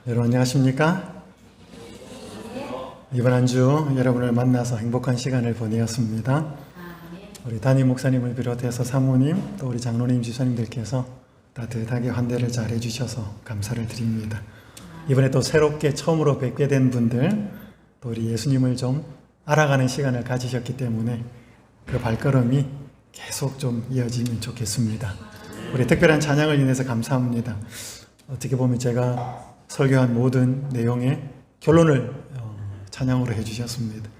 여러분 안녕하십니까? 이번 한 주 여러분을 만나서 행복한 시간을 보내었습니다. 우리 담임 목사님을 비롯해서 사모님 또 우리 장로님 지사님들께서 따뜻하게 환대를 잘 해주셔서 감사를 드립니다. 이번에 또 새롭게 처음으로 뵙게 된 분들 또 우리 예수님을 좀 알아가는 시간을 가지셨기 때문에 그 발걸음이 계속 좀 이어지면 좋겠습니다. 우리 특별한 찬양을 인해서 감사합니다. 어떻게 보면 제가 설교한 모든 내용의 결론을 찬양으로 해주셨습니다.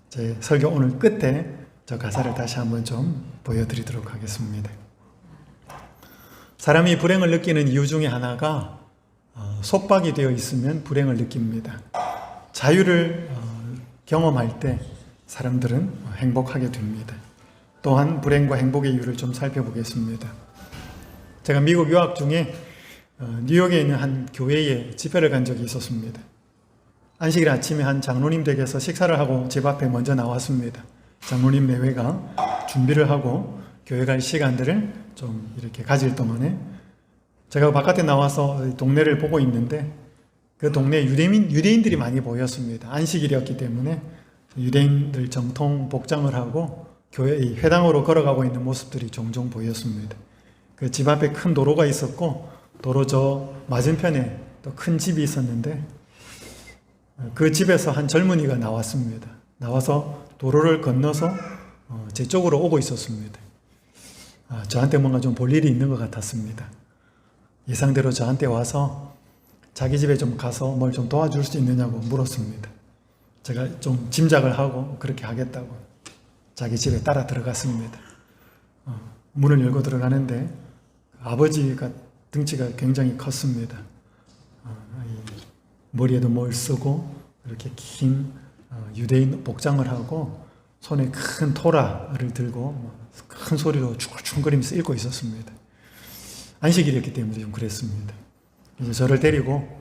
제 설교 오늘 끝에 저 가사를 다시 한번 좀 보여드리도록 하겠습니다. 사람이 불행을 느끼는 이유 중에 하나가 속박이 되어 있으면 불행을 느낍니다. 자유를 경험할 때 사람들은 행복하게 됩니다. 또한 불행과 행복의 이유를 좀 살펴보겠습니다. 제가 미국 유학 중에 뉴욕에 있는 한 교회에 집회를 간 적이 있었습니다. 안식일 아침에 한 장로님 댁에서 식사를 하고 집 앞에 먼저 나왔습니다. 장로님 내외가 준비를 하고 교회 갈 시간들을 좀 이렇게 가질 동안에 제가 바깥에 나와서 동네를 보고 있는데 그 동네에 유대인들이 많이 보였습니다. 안식일이었기 때문에 유대인들 정통 복장을 하고 교회 회당으로 걸어가고 있는 모습들이 종종 보였습니다. 그 집 앞에 큰 도로가 있었고 도로 저 맞은편에 또 큰 집이 있었는데 그 집에서 한 젊은이가 나왔습니다. 나와서 도로를 건너서 제 쪽으로 오고 있었습니다. 저한테 뭔가 좀 볼 일이 있는 것 같았습니다. 예상대로 저한테 와서 자기 집에 좀 가서 뭘 좀 도와줄 수 있느냐고 물었습니다. 제가 좀 짐작을 하고 그렇게 하겠다고 자기 집에 따라 들어갔습니다. 문을 열고 들어가는데 아버지가 등치가 굉장히 컸습니다. 머리에도 뭘 쓰고 이렇게 긴 유대인 복장을 하고 손에 큰 토라를 들고 큰 소리로 충글충글이면서 읽고 있었습니다. 안식일이었기 때문에 좀 그랬습니다. 이제 저를 데리고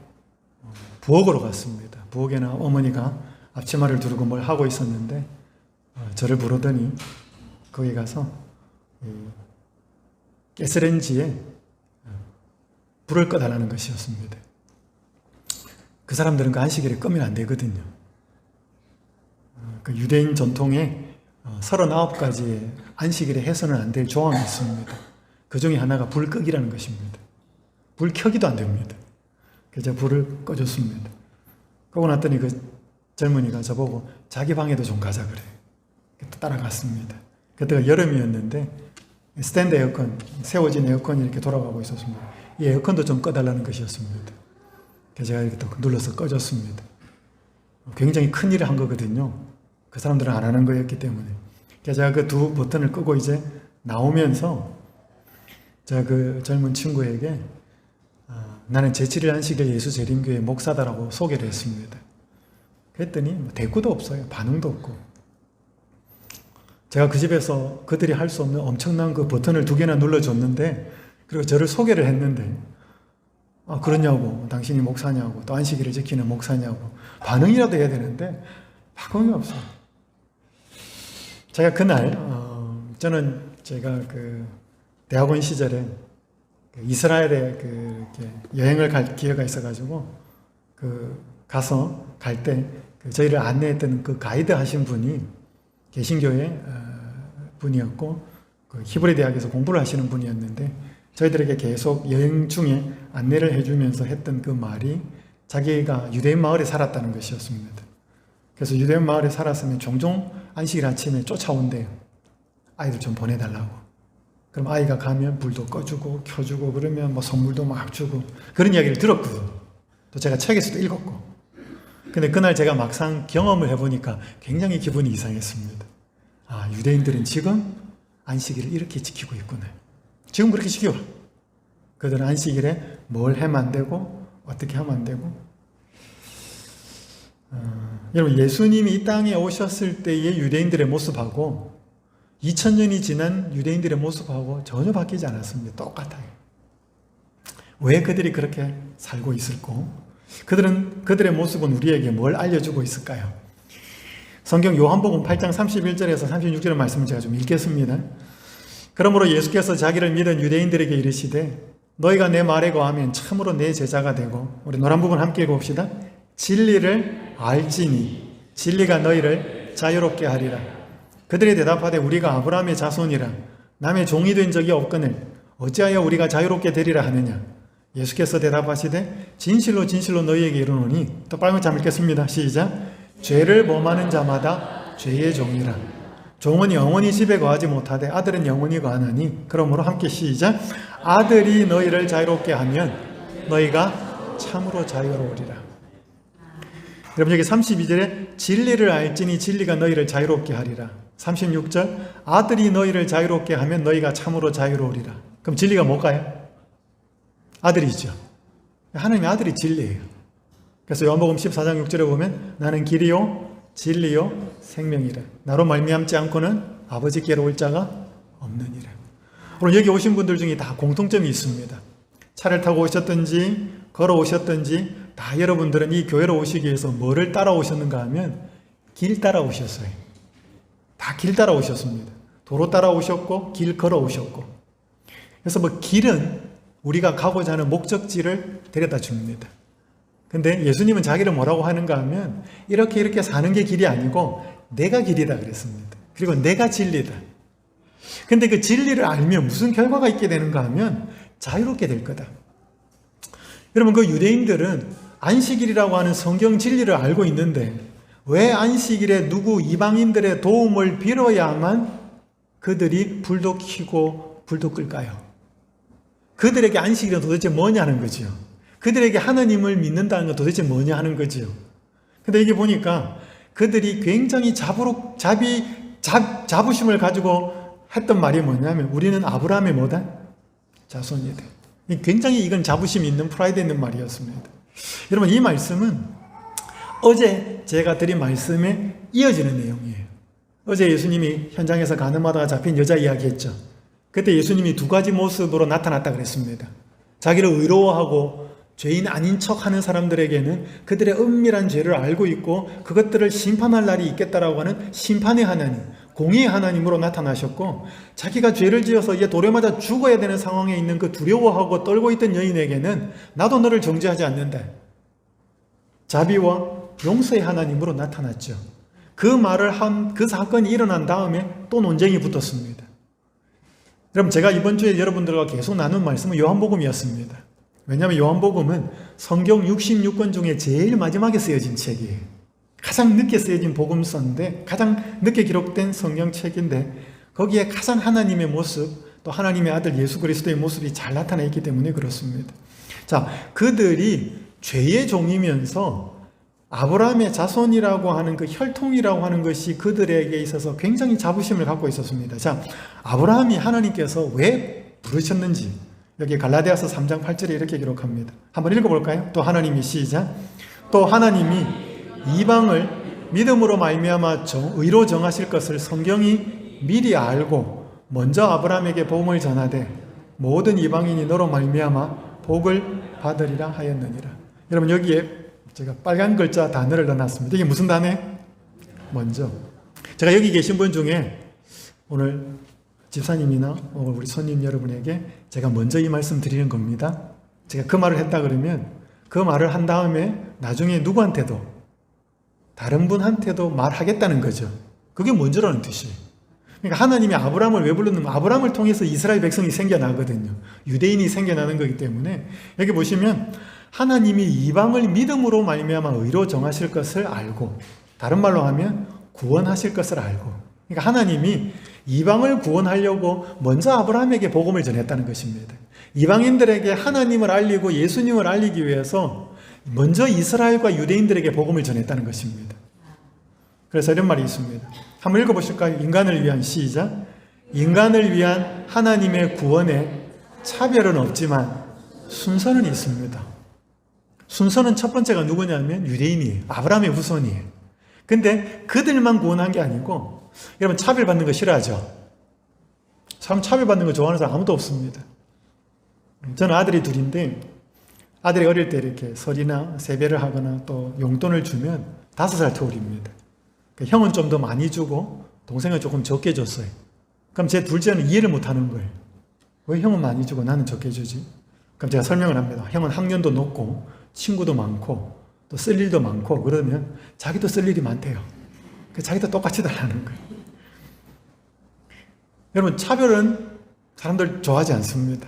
부엌으로 갔습니다. 부엌에는 어머니가 앞치마를 두르고 뭘 하고 있었는데 저를 부르더니 거기 가서 가스레인지에 불을 꺼달라는 것이었습니다. 그 사람들은 그 안식일에 끄면 안 되거든요. 그 유대인 전통에 39가지의 안식일에 해서는 안 될 조항이 있습니다. 그 중에 하나가 불 끄기라는 것입니다. 불 켜기도 안 됩니다. 그래서 불을 꺼줬습니다. 그러고 났더니 그 젊은이가 저보고 자기 방에도 좀 가자 그래. 따라갔습니다. 그때가 여름이었는데 스탠드 에어컨, 세워진 에어컨이 이렇게 돌아가고 있었습니다. 이 에어컨도 좀 꺼달라는 것이었습니다. 그래서 제가 이렇게 또 눌러서 꺼줬습니다. 굉장히 큰 일을 한 거거든요. 그 사람들은 안 하는 거였기 때문에. 그래서 제가 그 두 버튼을 끄고 이제 나오면서 제가 그 젊은 친구에게 나는 제7일 안식일 예수 재림교회 목사다라고 소개를 했습니다. 그랬더니 대꾸도 없어요. 반응도 없고. 제가 그 집에서 그들이 할 수 없는 엄청난 그 버튼을 2개나 눌러줬는데 그리고 저를 소개를 했는데 그러냐고, 당신이 목사냐고, 또 안식일을 지키는 목사냐고 반응이라도 해야 되는데 반응이 없어요. 제가 그날 저는 제가 그 대학원 시절에 이스라엘에 이렇게 여행을 갈 기회가 있어가지고 가서 갈 때 저희를 안내했던 그 가이드 하신 분이 개신교회 분이었고 히브리 대학에서 공부를 하시는 분이었는데 저희들에게 계속 여행 중에 안내를 해주면서 했던 그 말이 자기가 유대인 마을에 살았다는 것이었습니다. 그래서 유대인 마을에 살았으면 종종 안식일 아침에 쫓아온대요. 아이들 좀 보내달라고. 그럼 아이가 가면 불도 꺼주고 켜주고 그러면 뭐 선물도 막 주고 그런 이야기를 들었거든요. 또 제가 책에서도 읽었고. 근데 그날 제가 막상 경험을 해보니까 굉장히 기분이 이상했습니다. 유대인들은 지금 안식일을 이렇게 지키고 있구나. 지금 그렇게 지켜. 그들은 안식일에 뭘 하면 안 되고 어떻게 하면 안 되고. 여러분 예수님이 이 땅에 오셨을 때의 유대인들의 모습하고 2000년이 지난 유대인들의 모습하고 전혀 바뀌지 않았습니다. 똑같아요. 왜 그들이 그렇게 살고 있을까? 그들의 모습은 우리에게 뭘 알려주고 있을까요? 성경 요한복음 8장 31절에서 36절의 말씀을 제가 좀 읽겠습니다. 그러므로 예수께서 자기를 믿은 유대인들에게 이르시되 너희가 내 말에 거하면 참으로 내 제자가 되고, 우리 노란 부분 함께 읽어봅시다. 진리를 알지니 진리가 너희를 자유롭게 하리라. 그들이 대답하되 우리가 아브라함의 자손이라 남의 종이 된 적이 없거늘 어찌하여 우리가 자유롭게 되리라 하느냐. 예수께서 대답하시되 진실로 진실로 너희에게 이르노니, 또 빨간 자 읽겠습니다. 시작. 죄를 범하는 자마다 죄의 종이라. 종은 영원히 집에 거하지 못하되 아들은 영원히 거하나니, 그러므로 함께 시작. 아들이 너희를 자유롭게 하면 너희가 참으로 자유로우리라. 여러분, 여기 32절에 진리를 알지니 진리가 너희를 자유롭게 하리라. 36절 아들이 너희를 자유롭게 하면 너희가 참으로 자유로우리라. 그럼 진리가 뭘까요? 아들이죠. 하나님의 아들이 진리예요. 그래서 요한복음 14장 6절에 보면 나는 길이요 진리요 생명이라. 나로 말미암지 않고는 아버지께로 올 자가 없느니라. 오늘 여기 오신 분들 중에 다 공통점이 있습니다. 차를 타고 오셨든지 걸어오셨든지 다 여러분들은 이 교회로 오시기 위해서 뭐를 따라오셨는가 하면 길 따라오셨어요. 다 길 따라오셨습니다. 도로 따라오셨고 길 걸어오셨고. 그래서 뭐 길은 우리가 가고자 하는 목적지를 데려다 줍니다. 근데 예수님은 자기를 뭐라고 하는가 하면 이렇게 사는 게 길이 아니고 내가 길이다 그랬습니다. 그리고 내가 진리다. 근데 그 진리를 알면 무슨 결과가 있게 되는가 하면 자유롭게 될 거다. 여러분, 그 유대인들은 안식일이라고 하는 성경 진리를 알고 있는데 왜 안식일에 누구 이방인들의 도움을 빌어야만 그들이 불도 켜고 불도 끌까요? 그들에게 안식일은 도대체 뭐냐는 거죠. 그들에게 하나님을 믿는다는 건 도대체 뭐냐 하는 거죠. 근데 이게 보니까 그들이 굉장히 자부심을 가지고 했던 말이 뭐냐면 우리는 아브라함의 뭐다? 자손이다. 굉장히 이건 자부심 있는 프라이드 있는 말이었습니다. 여러분, 이 말씀은 어제 제가 드린 말씀에 이어지는 내용이에요. 어제 예수님이 현장에서 가늠하다가 잡힌 여자 이야기했죠. 그때 예수님이 두 가지 모습으로 나타났다 그랬습니다. 자기를 의로워하고 죄인 아닌 척하는 사람들에게는 그들의 은밀한 죄를 알고 있고 그것들을 심판할 날이 있겠다라고 하는 심판의 하나님, 공의의 하나님으로 나타나셨고, 자기가 죄를 지어서 이제 돌에 맞아 죽어야 되는 상황에 있는 그 두려워하고 떨고 있던 여인에게는 나도 너를 정죄하지 않는다, 자비와 용서의 하나님으로 나타났죠. 그 말을 한 그 사건이 일어난 다음에 또 논쟁이 붙었습니다. 여러분, 제가 이번 주에 여러분들과 계속 나눈 말씀은 요한복음이었습니다. 왜냐하면 요한복음은 성경 66권 중에 제일 마지막에 쓰여진 책이에요. 가장 늦게 쓰여진 복음서인데 가장 늦게 기록된 성경책인데 거기에 가장 하나님의 모습, 또 하나님의 아들 예수 그리스도의 모습이 잘 나타나 있기 때문에 그렇습니다. 자, 그들이 죄의 종이면서 아브라함의 자손이라고 하는 그 혈통이라고 하는 것이 그들에게 있어서 굉장히 자부심을 갖고 있었습니다. 자, 아브라함이 하나님께서 왜 부르셨는지 여기 갈라디아서 3장 8절에 이렇게 기록합니다. 한번 읽어볼까요? 또 하나님이 시작. 또 하나님이 이방을 믿음으로 말미암아 의로 정하실 것을 성경이 미리 알고 먼저 아브라함에게 복음을 전하되 모든 이방인이 너로 말미암아 복을 받으리라 하였느니라. 여러분, 여기에 제가 빨간 글자 단어를 넣어놨습니다. 이게 무슨 단어예요? 먼저. 제가 여기 계신 분 중에 오늘 집사님이나 우리 손님 여러분에게 제가 먼저 이 말씀 드리는 겁니다. 제가 그 말을 했다 그러면 그 말을 한 다음에 나중에 누구한테도 다른 분한테도 말하겠다는 거죠. 그게 먼저라는 뜻이에요. 그러니까 하나님이 아브라함을 왜 불렀냐면 아브라함을 통해서 이스라엘 백성이 생겨나거든요. 유대인이 생겨나는 거기 때문에 여기 보시면 하나님이 이방을 믿음으로 말미암아 의로 정하실 것을 알고, 다른 말로 하면 구원하실 것을 알고, 그러니까 하나님이 이방을 구원하려고 먼저 아브라함에게 복음을 전했다는 것입니다. 이방인들에게 하나님을 알리고 예수님을 알리기 위해서 먼저 이스라엘과 유대인들에게 복음을 전했다는 것입니다. 그래서 이런 말이 있습니다. 한번 읽어보실까요? 인간을 위한 시작. 인간을 위한 하나님의 구원에 차별은 없지만 순서는 있습니다. 순서는 첫 번째가 누구냐면 유대인이에요. 아브라함의 후손이에요. 근데 그들만 구원한 게 아니고, 여러분 차별받는 거 싫어하죠? 참 차별받는 거 좋아하는 사람 아무도 없습니다. 저는 아들이 둘인데 아들이 어릴 때 이렇게 설이나 세배를 하거나 또 용돈을 주면 5살 터울입니다. 그러니까 형은 좀 더 많이 주고 동생은 조금 적게 줬어요. 그럼 제 둘째는 이해를 못 하는 거예요. 왜 형은 많이 주고 나는 적게 주지? 그럼 제가 설명을 합니다. 형은 학년도 높고 친구도 많고 또 쓸 일도 많고 그러면 자기도 쓸 일이 많대요. 자기도 똑같이 달라는 거예요. 여러분, 차별은 사람들 좋아하지 않습니다.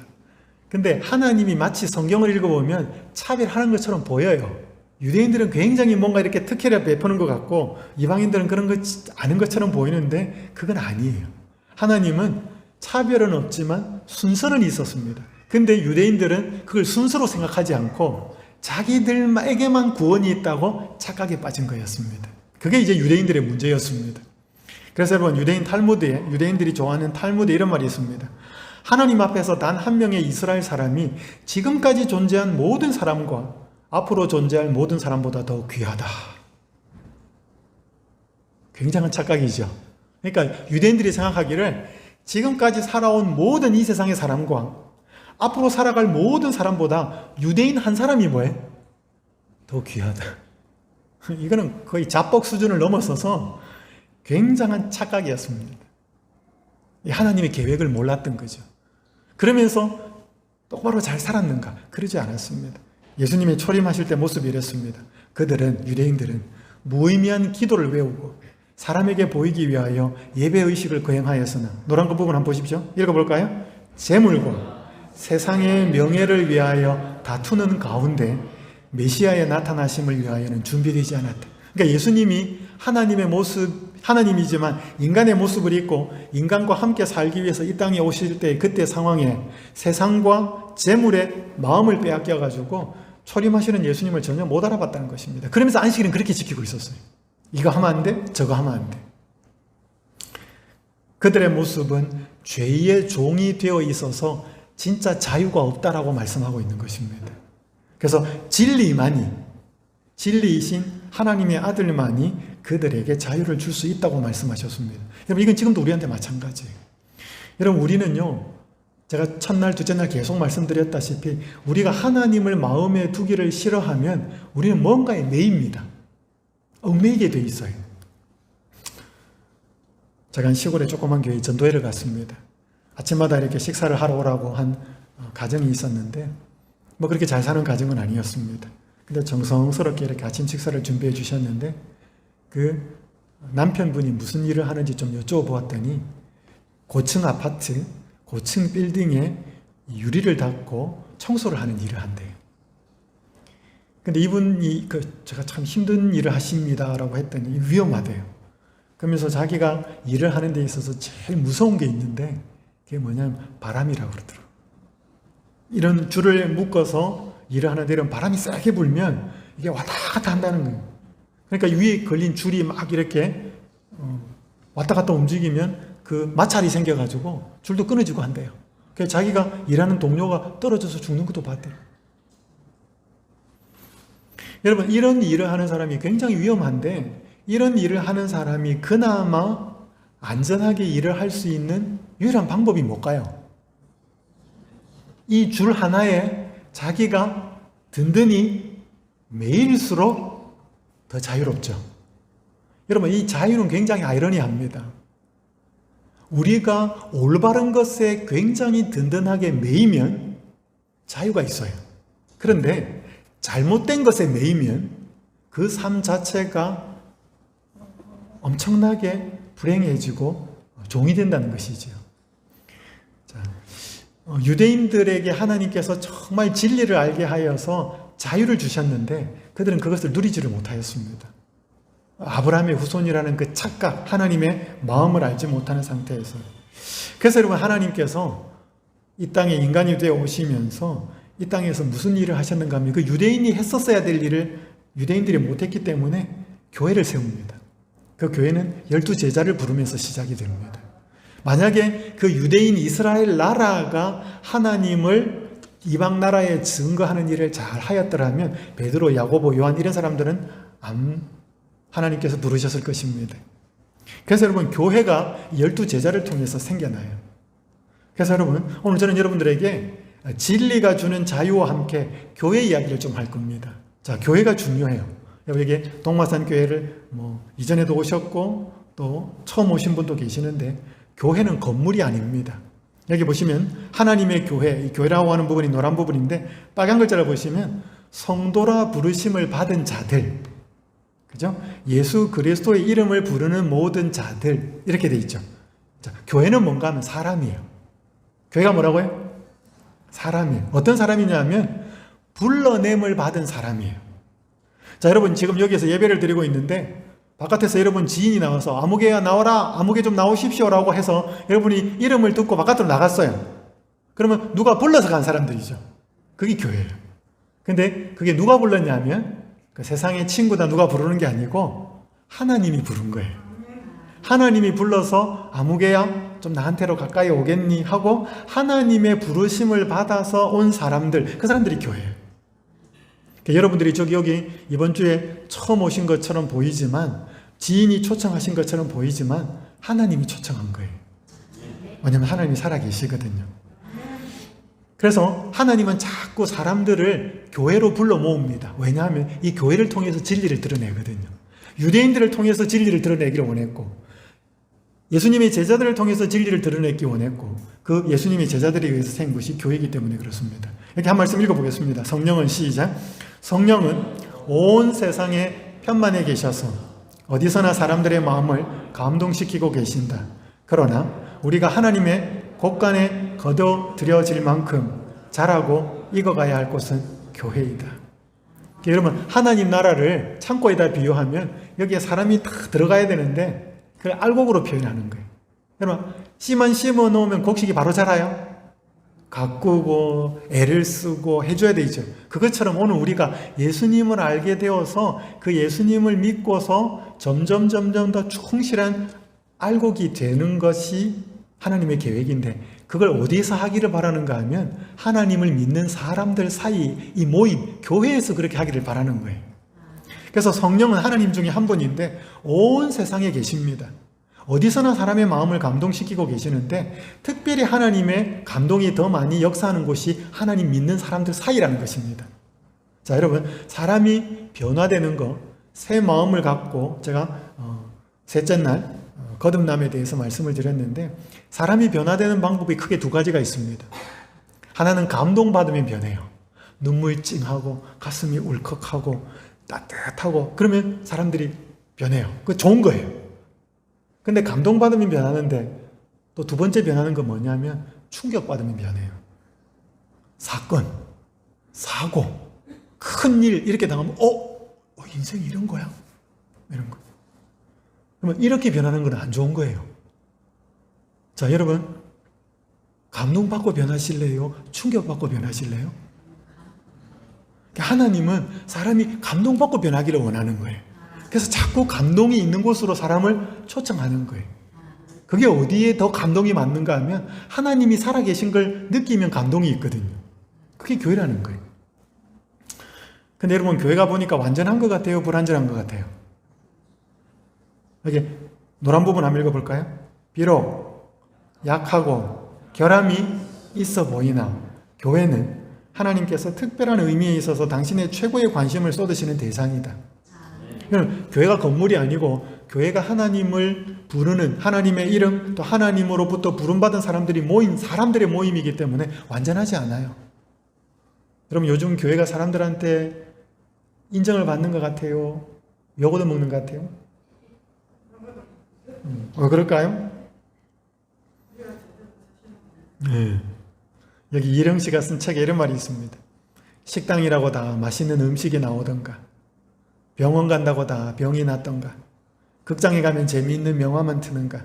근데 하나님이 마치 성경을 읽어보면 차별하는 것처럼 보여요. 유대인들은 굉장히 뭔가 이렇게 특혜를 베푸는 것 같고 이방인들은 그런 거 아는 것처럼 보이는데 그건 아니에요. 하나님은 차별은 없지만 순서는 있었습니다. 근데 유대인들은 그걸 순서로 생각하지 않고 자기들에게만 구원이 있다고 착각에 빠진 거였습니다. 그게 이제 유대인들의 문제였습니다. 그래서 여러분, 유대인들이 좋아하는 탈무드에 이런 말이 있습니다. 하나님 앞에서 단 한 명의 이스라엘 사람이 지금까지 존재한 모든 사람과 앞으로 존재할 모든 사람보다 더 귀하다. 굉장한 착각이죠. 그러니까 유대인들이 생각하기를 지금까지 살아온 모든 이 세상의 사람과 앞으로 살아갈 모든 사람보다 유대인 한 사람이 뭐예요? 더 귀하다. 이거는 거의 자뻑 수준을 넘어서서 굉장한 착각이었습니다. 하나님의 계획을 몰랐던 거죠. 그러면서 똑바로 잘 살았는가? 그러지 않았습니다. 예수님이 초림하실 때 모습이 이랬습니다. 유대인들은 무의미한 기도를 외우고 사람에게 보이기 위하여 예배의식을 거행하였으나, 노란 거 부분 한번 보십시오. 읽어볼까요? 재물과 세상의 명예를 위하여 다투는 가운데 메시아의 나타나심을 위하여는 준비되지 않았다. 그러니까 예수님이 하나님의 모습, 하나님이지만 인간의 모습을 입고 인간과 함께 살기 위해서 이 땅에 오실 때 그때 상황에 세상과 재물의 마음을 빼앗겨가지고 초림하시는 예수님을 전혀 못 알아봤다는 것입니다. 그러면서 안식일은 그렇게 지키고 있었어요. 이거 하면 안 돼, 저거 하면 안 돼. 그들의 모습은 죄의 종이 되어 있어서 진짜 자유가 없다라고 말씀하고 있는 것입니다. 그래서 진리이신 하나님의 아들만이 그들에게 자유를 줄 수 있다고 말씀하셨습니다. 여러분, 이건 지금도 우리한테 마찬가지예요. 여러분, 우리는요, 제가 첫날, 둘째 날 계속 말씀드렸다시피 우리가 하나님을 마음에 두기를 싫어하면 우리는 뭔가에 매입니다. 얽매이게 돼 있어요. 제가 한 시골의 조그만 교회 전도회를 갔습니다. 아침마다 이렇게 식사를 하러 오라고 한 가정이 있었는데 뭐 그렇게 잘 사는 가정은 아니었습니다. 근데 정성스럽게 이렇게 아침 식사를 준비해 주셨는데 그 남편분이 무슨 일을 하는지 좀 여쭤보았더니 고층 아파트, 고층 빌딩에 유리를 닫고 청소를 하는 일을 한대요. 근데 이분이 제가 참 힘든 일을 하십니다라고 했더니 위험하대요. 그러면서 자기가 일을 하는 데 있어서 제일 무서운 게 있는데 그게 뭐냐면 바람이라고 그러더라고요. 이런 줄을 묶어서 일을 하는데 이런 바람이 세게 불면 이게 왔다 갔다 한다는 거예요. 그러니까 위에 걸린 줄이 막 이렇게 왔다 갔다 움직이면 그 마찰이 생겨가지고 줄도 끊어지고 한대요. 그래서 자기가 일하는 동료가 떨어져서 죽는 것도 봤대요. 여러분, 이런 일을 하는 사람이 굉장히 위험한데 이런 일을 하는 사람이 그나마 안전하게 일을 할 수 있는 유일한 방법이 뭘까요? 이 줄 하나에 자기가 든든히 매일수록 더 자유롭죠. 여러분, 이 자유는 굉장히 아이러니합니다. 우리가 올바른 것에 굉장히 든든하게 매이면 자유가 있어요. 그런데 잘못된 것에 매이면 그 삶 자체가 엄청나게 불행해지고 종이 된다는 것이죠. 자, 유대인들에게 하나님께서 정말 진리를 알게 하여서 자유를 주셨는데 그들은 그것을 누리지를 못하였습니다. 아브라함의 후손이라는 그 착각, 하나님의 마음을 알지 못하는 상태에서. 그래서 여러분, 하나님께서 이 땅에 인간이 되어 오시면서 이 땅에서 무슨 일을 하셨는가 하면 그 유대인이 했었어야 될 일을 유대인들이 못했기 때문에 교회를 세웁니다. 그 교회는 12제자를 부르면서 시작이 됩니다. 만약에 그 유대인 이스라엘 나라가 하나님을 이방 나라에 증거하는 일을 잘 하였더라면 베드로, 야고보, 요한 이런 사람들은 하나님께서 부르셨을 것입니다. 그래서 여러분, 교회가 12제자를 통해서 생겨나요. 그래서 여러분, 오늘 저는 여러분들에게 진리가 주는 자유와 함께 교회 이야기를 좀 할 겁니다. 자, 교회가 중요해요. 여기에 동마산 교회를 이전에도 오셨고 또 처음 오신 분도 계시는데 교회는 건물이 아닙니다. 여기 보시면 하나님의 교회, 이 교회라고 하는 부분이 노란 부분인데 빨간 글자를 보시면 성도라 부르심을 받은 자들, 그죠? 예수 그리스도의 이름을 부르는 모든 자들, 이렇게 돼 있죠. 자, 교회는 뭔가 하면 사람이에요. 교회가 뭐라고요? 사람이에요. 어떤 사람이냐면 불러냄을 받은 사람이에요. 자, 여러분 지금 여기에서 예배를 드리고 있는데 바깥에서 여러분 지인이 나와서 아무개야 나와라, 아무개 좀 나오십시오라고 해서 여러분이 이름을 듣고 바깥으로 나갔어요. 그러면 누가 불러서 간 사람들이죠. 그게 교회예요. 근데 그게 누가 불렀냐면 그 세상의 친구다 누가 부르는 게 아니고 하나님이 부른 거예요. 하나님이 불러서 아무개야 좀 나한테로 가까이 오겠니 하고 하나님의 부르심을 받아서 온 사람들, 그 사람들이 교회예요. 그러니까 여러분들이 여기 이번 주에 처음 오신 것처럼 보이지만, 지인이 초청하신 것처럼 보이지만 하나님이 초청한 거예요. 왜냐하면 하나님이 살아계시거든요. 그래서 하나님은 자꾸 사람들을 교회로 불러 모읍니다. 왜냐하면 이 교회를 통해서 진리를 드러내거든요. 유대인들을 통해서 진리를 드러내기를 원했고, 예수님의 제자들을 통해서 진리를 드러내기 원했고, 그 예수님의 제자들에 의해서 생긴 것이 교회이기 때문에 그렇습니다. 이렇게 한 말씀 읽어보겠습니다. 성령은 시작. 성령은 온 세상에 편만에 계셔서 어디서나 사람들의 마음을 감동시키고 계신다. 그러나 우리가 하나님의 곳간에 거둬들여질 만큼 자라고 익어가야 할 곳은 교회이다. 여러분, 하나님 나라를 창고에다 비유하면 여기에 사람이 다 들어가야 되는데 그걸 알곡으로 표현하는 거예요. 여러분, 씨만 심어 놓으면 곡식이 바로 자라요? 가꾸고 애를 쓰고 해줘야 되죠. 그것처럼 오늘 우리가 예수님을 알게 되어서 그 예수님을 믿고서 점점 더 충실한 알곡이 되는 것이 하나님의 계획인데, 그걸 어디서 하기를 바라는가 하면 하나님을 믿는 사람들 사이 이 모임, 교회에서 그렇게 하기를 바라는 거예요. 그래서 성령은 하나님 중에 한 분인데 온 세상에 계십니다. 어디서나 사람의 마음을 감동시키고 계시는데 특별히 하나님의 감동이 더 많이 역사하는 곳이 하나님 믿는 사람들 사이라는 것입니다. 자, 여러분, 사람이 변화되는 거, 새 마음을 갖고 제가 셋째 날 거듭남에 대해서 말씀을 드렸는데, 사람이 변화되는 방법이 크게 두 가지가 있습니다. 하나는 감동받으면 변해요. 눈물 찡하고 가슴이 울컥하고 따뜻하고 그러면 사람들이 변해요. 그거 좋은 거예요. 근데 감동받으면 변하는데 또 두 번째 변하는 건 뭐냐면 충격받으면 변해요. 사건, 사고, 큰일 이렇게 당하면 인생이 이런 거야? 이런 거. 그러면 이렇게 변하는 건 안 좋은 거예요. 자, 여러분, 감동받고 변하실래요? 충격받고 변하실래요? 하나님은 사람이 감동받고 변하기를 원하는 거예요. 그래서 자꾸 감동이 있는 곳으로 사람을 초청하는 거예요. 그게 어디에 더 감동이 맞는가 하면 하나님이 살아계신 걸 느끼면 감동이 있거든요. 그게 교회라는 거예요. 근데 여러분, 교회가 보니까 완전한 것 같아요? 불완전한 것 같아요? 여기 노란 부분 한번 읽어볼까요? 비록 약하고 결함이 있어 보이나 교회는 하나님께서 특별한 의미에 있어서 당신의 최고의 관심을 쏟으시는 대상이다. 교회가 건물이 아니고 교회가 하나님을 부르는, 하나님의 이름 또 하나님으로부터 부름받은 사람들이 모인 사람들의 모임이기 때문에 완전하지 않아요. 여러분, 요즘 교회가 사람들한테 인정을 받는 것 같아요? 욕 얻어먹는 것 같아요? 그럴까요? 네. 여기 이령 씨가 쓴 책에 이런 말이 있습니다. 식당이라고 다 맛있는 음식이 나오던가, 병원 간다고 다 병이 낫던가, 극장에 가면 재미있는 영화만 트는가,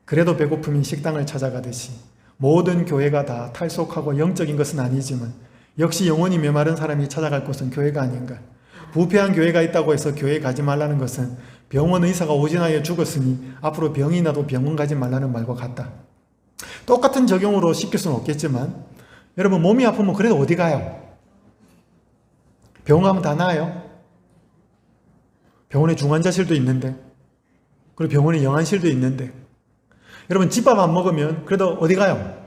그래도 배고프면 식당을 찾아가듯이 모든 교회가 다 탈속하고 영적인 것은 아니지만 역시 영혼이 메마른 사람이 찾아갈 곳은 교회가 아닌가. 부패한 교회가 있다고 해서 교회 가지 말라는 것은 병원 의사가 오진하여 죽었으니 앞으로 병이 나도 병원 가지 말라는 말과 같다. 똑같은 적용으로 시킬 수는 없겠지만, 여러분, 몸이 아프면 그래도 어디 가요? 병원 가면 다 나아요? 병원에 중환자실도 있는데, 그리고 병원에 영안실도 있는데, 여러분, 집밥 안 먹으면 그래도 어디 가요?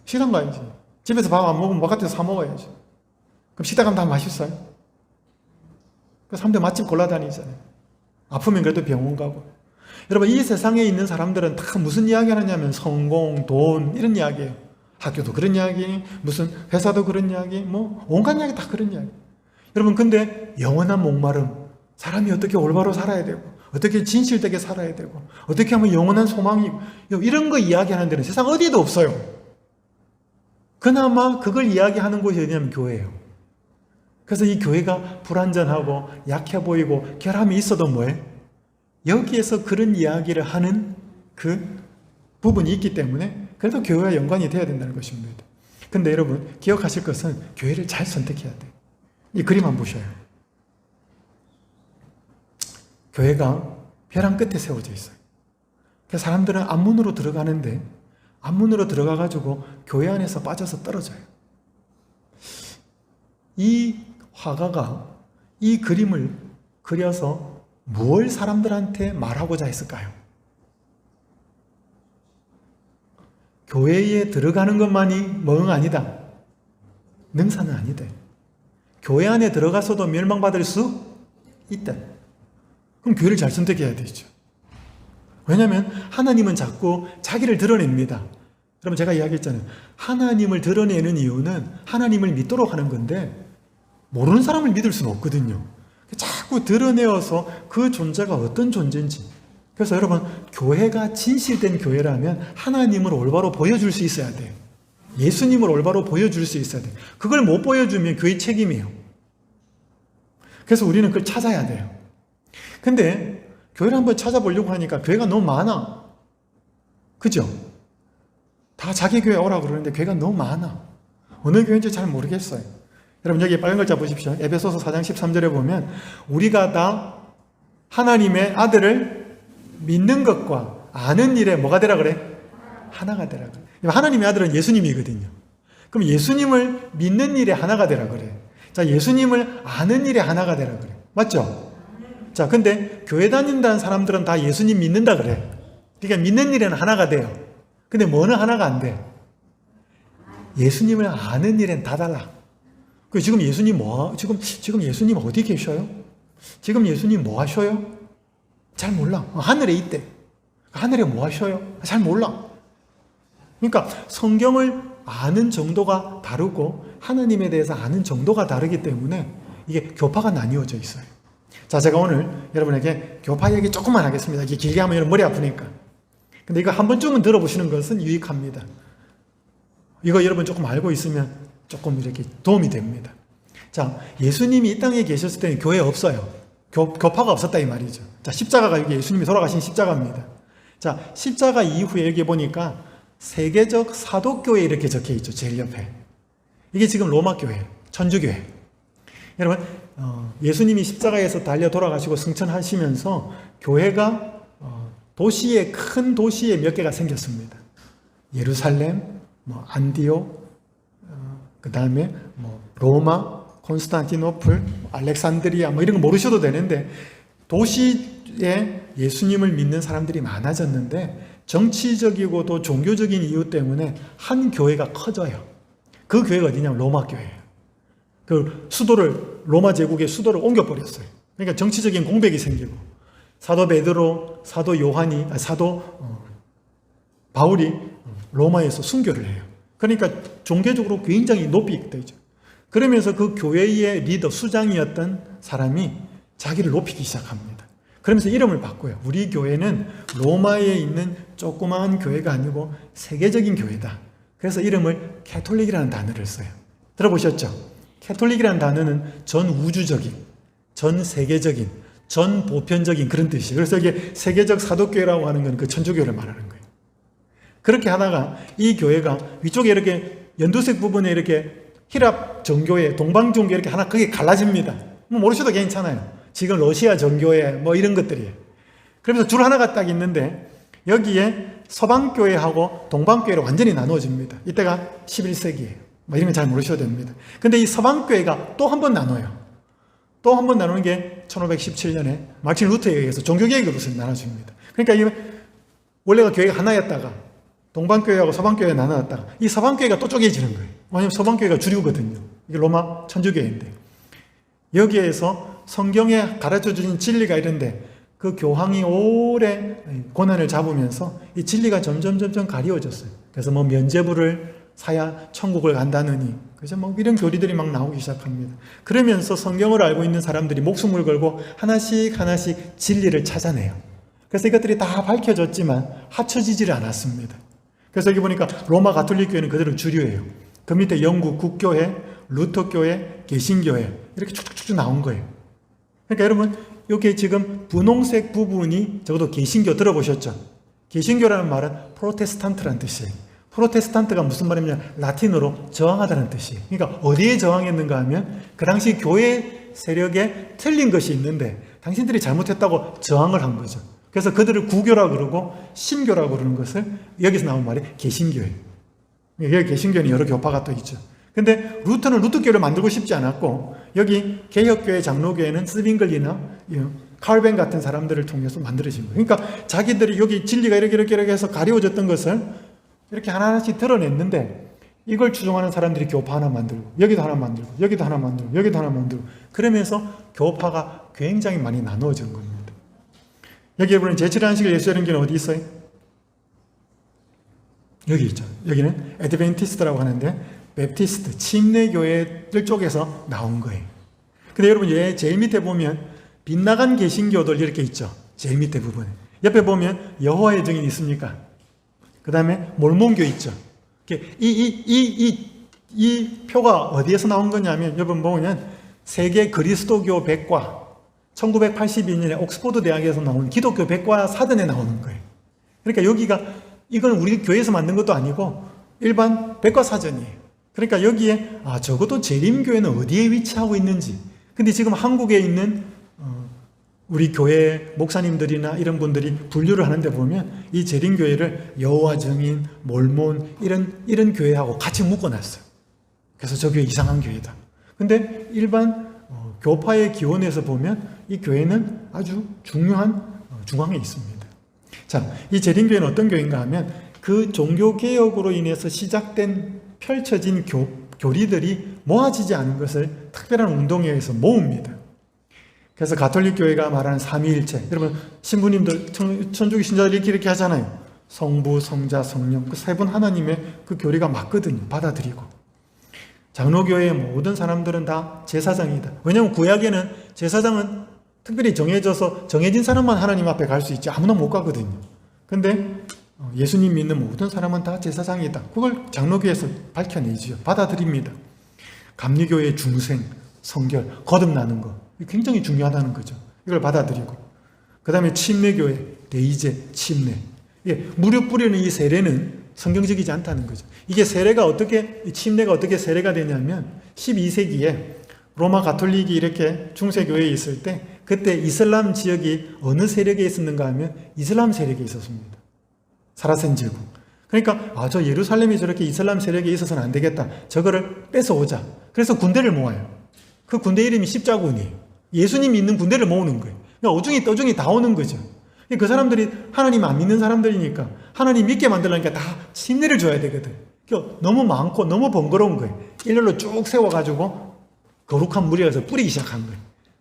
식당 가야지. 집에서 밥 안 먹으면 바깥에서 사 먹어야지. 그럼 식당 가면 다 맛있어요? 그래서 사람들 맛집 골라다니잖아요. 아프면 그래도 병원 가고. 여러분, 이 세상에 있는 사람들은 다 무슨 이야기 하느냐면 성공, 돈 이런 이야기예요. 학교도 그런 이야기, 무슨 회사도 그런 이야기, 뭐 온갖 이야기 다 그런 이야기. 여러분, 근데 영원한 목마름, 사람이 어떻게 올바로 살아야 되고 어떻게 진실되게 살아야 되고 어떻게 하면 영원한 소망이 이런 거 이야기하는 데는 세상 어디에도 없어요. 그나마 그걸 이야기하는 곳이 어디냐면 교회예요. 그래서 이 교회가 불완전하고 약해 보이고 결함이 있어도 뭐해? 여기에서 그런 이야기를 하는 그 부분이 있기 때문에 그래도 교회와 연관이 돼야 된다는 것입니다. 근데 여러분, 기억하실 것은 교회를 잘 선택해야 돼요. 이 그림 한번 보셔요. 교회가 벼랑 끝에 세워져 있어요. 그래서 사람들은 앞문으로 들어가는데 앞문으로 들어가가지고 교회 안에서 빠져서 떨어져요. 이 화가가 이 그림을 그려서 뭘 사람들한테 말하고자 했을까요? 교회에 들어가는 것만이 멍 아니다. 능사는 아니다. 교회 안에 들어가서도 멸망받을 수 있다. 그럼 교회를 잘 선택해야 되죠. 왜냐하면 하나님은 자꾸 자기를 드러냅니다. 여러분, 제가 이야기했잖아요. 하나님을 드러내는 이유는 하나님을 믿도록 하는 건데 모르는 사람을 믿을 수는 없거든요. 자꾸 드러내어서 그 존재가 어떤 존재인지. 그래서 여러분, 교회가 진실된 교회라면 하나님을 올바로 보여줄 수 있어야 돼요. 예수님을 올바로 보여줄 수 있어야 돼요. 그걸 못 보여주면 교회 책임이에요. 그래서 우리는 그걸 찾아야 돼요. 근데 교회를 한번 찾아보려고 하니까 교회가 너무 많아. 그죠? 다 자기 교회 오라고 그러는데 교회가 너무 많아. 어느 교회인지 잘 모르겠어요. 여러분, 여기 빨간 글자 보십시오. 에베소서 4장 13절에 보면 우리가 다 하나님의 아들을 믿는 것과 아는 일에 뭐가 되라 그래? 하나가 되라 그래. 하나님의 아들은 예수님이거든요. 그럼 예수님을 믿는 일에 하나가 되라 그래. 자, 예수님을 아는 일에 하나가 되라 그래. 맞죠? 자, 근데 교회 다닌다는 사람들은 다 예수님 믿는다 그래. 그러니까 믿는 일에는 하나가 돼요. 근데 뭐는 하나가 안 돼? 예수님을 아는 일엔 다 달라. 그 지금 예수님 지금 예수님 어디 계셔요? 지금 예수님 뭐 하셔요? 잘 몰라. 하늘에 있대. 하늘에 뭐 하셔요? 잘 몰라. 그러니까 성경을 아는 정도가 다르고 하나님에 대해서 아는 정도가 다르기 때문에 이게 교파가 나뉘어져 있어요. 자, 제가 오늘 여러분에게 교파 얘기 조금만 하겠습니다. 이게 길게 하면 여러분 머리 아프니까. 근데 이거 한 번쯤은 들어보시는 것은 유익합니다. 이거 여러분 조금 알고 있으면 조금 이렇게 도움이 됩니다. 자, 예수님이 이 땅에 계셨을 때는 교회 없어요. 교파가 없었다 이 말이죠. 자, 십자가가 여기 예수님이 돌아가신 십자가입니다. 자, 십자가 이후에 여기 보니까 세계적 사도교회 이렇게 적혀 있죠. 제일 옆에. 이게 지금 로마교회, 천주교회. 여러분, 예수님이 십자가에서 달려 돌아가시고 승천하시면서 교회가 큰 도시에 몇 개가 생겼습니다. 예루살렘, 안디옥, 그 다음에 로마, 콘스탄티노플, 알렉산드리아 이런 거 모르셔도 되는데 도시에 예수님을 믿는 사람들이 많아졌는데 정치적이고도 종교적인 이유 때문에 한 교회가 커져요. 그 교회가 어디냐면 로마 교회예요. 그 수도를 로마 제국의 수도를 옮겨버렸어요. 그러니까 정치적인 공백이 생기고 사도 베드로, 사도 요한이, 사도 바울이 로마에서 순교를 해요. 그러니까 종교적으로 굉장히 높이 되죠. 그러면서 그 교회의 리더, 수장이었던 사람이 자기를 높이기 시작합니다. 그러면서 이름을 바꿔요. 우리 교회는 로마에 있는 조그마한 교회가 아니고 세계적인 교회다. 그래서 이름을 캐톨릭이라는 단어를 써요. 들어보셨죠? 캐톨릭이라는 단어는 전 우주적인, 전 세계적인, 전 보편적인 그런 뜻이에요. 그래서 이게 세계적 사도교회라고 하는 건 그 천주교를 말하는 거예요. 그렇게 하다가 이 교회가 위쪽에 이렇게 연두색 부분에 이렇게 히랍 정교회, 동방 종교 이렇게 하나 크게 갈라집니다. 모르셔도 괜찮아요. 지금 러시아 정교회 이런 것들이에요. 그러면서 줄 하나가 딱 있는데 여기에 서방교회하고 동방교회로 완전히 나누어집니다. 이때가 11세기예요. 이런 건 잘 모르셔도 됩니다. 근데 이 서방교회가 또 한 번 나눠요. 또 한 번 나누는 게 1517년에 마르틴 루터에 의해서 종교개혁으로서 나눠집니다. 그러니까 이게 원래가 교회가 하나였다가 동방교회하고 서방교회가 나눠졌다가 이 서방교회가 또 쪼개지는 거예요. 왜냐하면 서방교회가 주류거든요. 이게 로마 천주교회인데 여기에서 성경에 가르쳐주신 진리가 이런데 그 교황이 오래 고난을 잡으면서 이 진리가 점점 가리워졌어요. 그래서 뭐 면죄부를 사야 천국을 간다느니, 그죠? 뭐 이런 교리들이 막 나오기 시작합니다. 그러면서 성경을 알고 있는 사람들이 목숨을 걸고 하나씩 진리를 찾아내요. 그래서 이것들이 다 밝혀졌지만 합쳐지지를 않았습니다. 그래서 여기 보니까 로마 가톨릭 교회는 그대로 주류예요. 그 밑에 영국 국교회, 루터교회, 개신교회 이렇게 쭉쭉쭉 나온 거예요. 그러니까 여러분 여기 지금 분홍색 부분이 적어도 개신교 들어보셨죠? 개신교라는 말은 프로테스탄트라는 뜻이에요. 프로테스탄트가 무슨 말이냐? 라틴어로 저항하다는 뜻이에요. 그러니까 어디에 저항했는가 하면 그 당시 교회 세력에 틀린 것이 있는데 당신들이 잘못했다고 저항을 한 거죠. 그래서 그들을 구교라고 그러고 신교라고 그러는 것을 여기서 나온 말이 개신교예요. 여기 개신교는 여러 교파가 또 있죠. 근데 루터는 루터교를 만들고 싶지 않았고 여기 개혁교회 장로교회는 스빙글리나 칼벤 같은 사람들을 통해서 만들어진 거예요. 그러니까 자기들이 여기 진리가 이렇게 해서 가리워졌던 것을 이렇게 하나하나씩 드러냈는데 이걸 추종하는 사람들이 교파 하나 만들고 여기도 하나 만들고 여기도 하나 만들고 여기도 하나 만들고 그러면서 교파가 굉장히 많이 나누어진 겁니다. 여기 여러분 제7안식일 예수여행교는 어디 있어요? 여기 있죠. 여기는 애드벤티스트라고 하는데 베프티스트, 침례교회들 쪽에서 나온 거예요. 근데 여러분 제일 밑에 보면 빗나간 개신교들 이렇게 있죠. 제일 밑에 부분에. 옆에 보면 여호와의 증인 있습니까? 그 다음에 몰몬교 있죠. 이 표가 어디에서 나온 거냐면 여러분 보면 세계 그리스도교 백과 1982년에 옥스퍼드 대학에서 나온 기독교 백과 사전에 나오는 거예요. 그러니까 여기가 이건 우리 교회에서 만든 것도 아니고 일반 백과 사전이에요. 그러니까 여기에 적어도 재림교회는 어디에 위치하고 있는지. 근데 지금 한국에 있는 우리 교회 목사님들이나 이런 분들이 분류를 하는데 보면 이 재림교회를 여호와 증인, 몰몬 이런 교회하고 같이 묶어놨어요. 그래서 저 교회 이상한 교회다. 근데 일반 교파의 기원에서 보면 이 교회는 아주 중요한 중앙에 있습니다. 자, 이 재림교회는 어떤 교회인가 하면 그 종교개혁으로 인해서 시작된 펼쳐진 교리들이 모아지지 않은 것을 특별한 운동에 의해서 모읍니다. 그래서 가톨릭 교회가 말하는 삼위일체, 여러분 신부님들 천주교 신자들이 이렇게 하잖아요. 성부, 성자, 성령 그 세 분 하나님의 그 교리가 맞거든요. 받아들이고 장로교회의 모든 사람들은 다 제사장이다. 왜냐하면 구약에는 제사장은 특별히 정해진 사람만 하나님 앞에 갈 수 있지 아무나 못 가거든요. 근데 예수님 믿는 모든 사람은 다 제사장이다. 그걸 장로교회에서 밝혀내지요. 받아들입니다. 감리교회의 중생, 성결, 거듭나는 거 굉장히 중요하다는 거죠. 이걸 받아들이고 그 다음에 침례교회, 대이제, 침례 무릎 뿌리는 이 세례는 성경적이지 않다는 거죠. 이게 침례가 어떻게 세례가 되냐면 12세기에 로마 가톨릭이 이렇게 중세교회에 있을 때 그때 이슬람 지역이 어느 세력에 있었는가 하면 이슬람 세력에 있었습니다. 사라센 제국. 그러니까 저 예루살렘이 저렇게 이슬람 세력에 있어서는 안 되겠다. 저거를 뺏어오자. 그래서 군대를 모아요. 그 군대 이름이 십자군이에요. 예수님이 있는 군대를 모으는 거예요. 그러니까 어중이 떠중이 다 오는 거죠. 그 사람들이 하나님 안 믿는 사람들이니까 하나님 믿게 만들려니까 다 침례를 줘야 되거든. 그러니까 너무 많고 너무 번거로운 거예요. 일렬로 쭉 세워가지고 거룩한 물에 가서 뿌리기 시작한 거예요.